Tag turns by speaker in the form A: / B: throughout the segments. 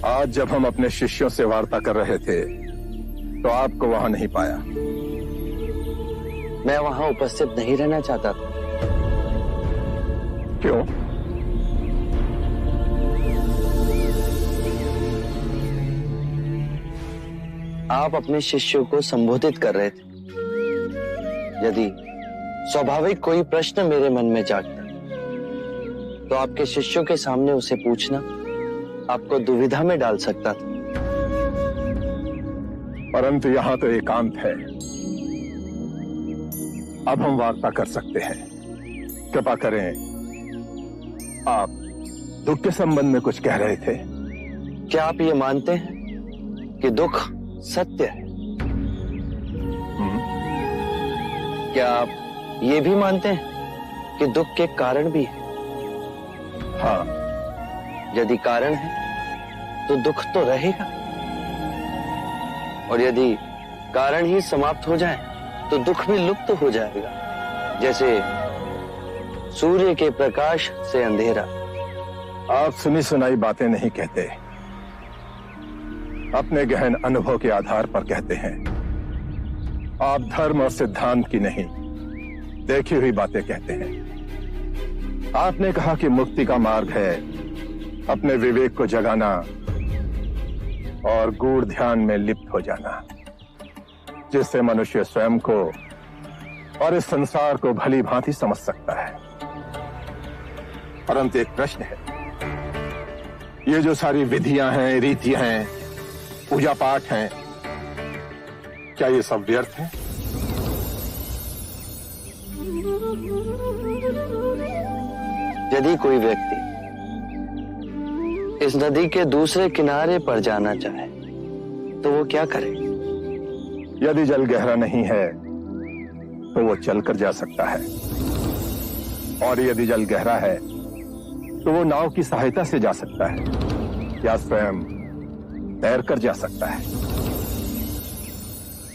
A: आज जब हम अपने शिष्यों से वार्ता कर रहे थे तो आपको वहां नहीं पाया।
B: मैं वहां उपस्थित नहीं रहना चाहता था।
A: क्यों?
B: आप अपने शिष्यों को संबोधित कर रहे थे। यदि स्वाभाविक कोई प्रश्न मेरे मन में जागता तो आपके शिष्यों के सामने उसे पूछना आपको दुविधा में डाल सकता था।
A: परंतु यहां तो एकांत है। अब हम वार्ता कर सकते हैं। कृपा करें, आप दुख के संबंध में कुछ कह रहे थे।
B: क्या आप ये मानते हैं कि दुख सत्य है? क्या आप ये भी मानते हैं कि दुख के कारण भी है?
A: हाँ।
B: यदि कारण है तो दुख तो रहेगा, और यदि कारण ही समाप्त हो जाए तो दुख भी लुप्त हो जाएगा, जैसे सूर्य के प्रकाश से अंधेरा।
A: आप सुनी सुनाई बातें नहीं कहते, अपने गहन अनुभव के आधार पर कहते हैं। आप धर्म और सिद्धांत की नहीं, देखी हुई बातें कहते हैं। आपने कहा कि मुक्ति का मार्ग है अपने विवेक को जगाना और गूढ़ ध्यान में लिप्त हो जाना, जिससे मनुष्य स्वयं को और इस संसार को भली भांति समझ सकता है। परंतु एक प्रश्न है, ये जो सारी विधियां हैं, रीतियां हैं, पूजा पाठ हैं, क्या ये सब व्यर्थ है?
B: यदि कोई व्यक्ति इस नदी के दूसरे किनारे पर जाना चाहे तो वो क्या करे?
A: यदि जल गहरा नहीं है तो वो चलकर जा सकता है, और यदि जल गहरा है तो वो नाव की सहायता से जा सकता है या स्वयं तैरकर जा सकता है।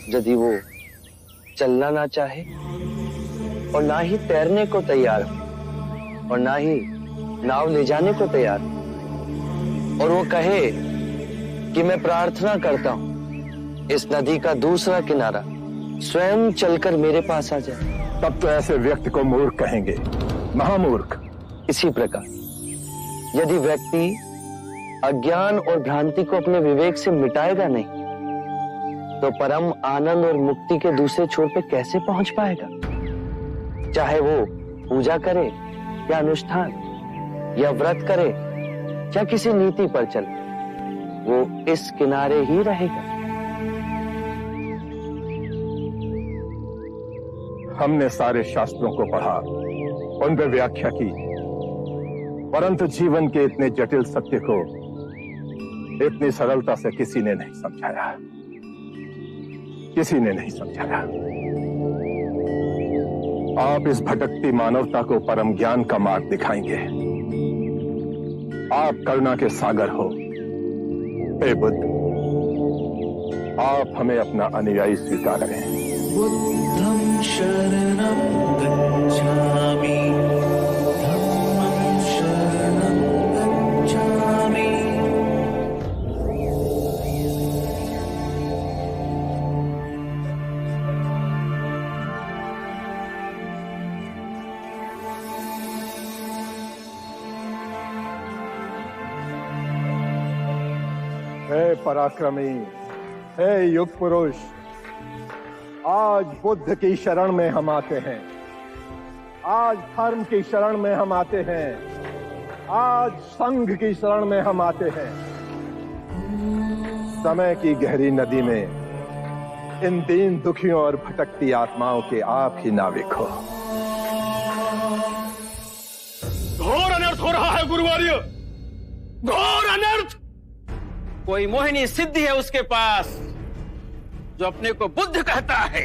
B: यदि वो चलना ना चाहे और ना ही तैरने को तैयार हो और ना ही नाव ले जाने को तैयार हो, और वो कहे कि मैं प्रार्थना करता हूं इस नदी का दूसरा किनारा स्वयं चलकर मेरे पास आ जाए,
A: तब तो ऐसे व्यक्ति को मूर्ख कहेंगे, महामूर्ख।
B: इसी प्रकार यदि व्यक्ति अज्ञान और भ्रांति को अपने विवेक से मिटाएगा नहीं तो परम आनंद और मुक्ति के दूसरे छोर पे कैसे पहुंच पाएगा? चाहे वो पूजा करे या अनुष्ठान या व्रत करे या किसी नीति पर चले, वो इस किनारे ही रहेगा।
A: हमने सारे शास्त्रों को पढ़ा, उन पर व्याख्या की, परंतु जीवन के इतने जटिल सत्य को इतनी सरलता से किसी ने नहीं समझाया, किसी ने नहीं समझाया। आप इस भटकती मानवता को परम ज्ञान का मार्ग दिखाएंगे। आप करुणा के सागर हो। हे बुद्ध, आप हमें अपना अनुयायी स्वीकार करें।
C: बुद्धं शरणं गच्छामि, धम्मं शरणं गच्छामि।
A: हे पराक्रमी, हे युग पुरुष, आज बुद्ध की शरण में हम आते हैं, आज धर्म की शरण में हम आते हैं, आज संघ की शरण में हम आते हैं। समय की गहरी नदी में इन दीन दुखियों और भटकती आत्माओं के आप ही नाविक हो।
D: घोर अनर्थ हो रहा है गुरुवर्य, घोर अनर्थ। कोई मोहिनी सिद्धि है उसके पास जो अपने को बुद्ध कहता है।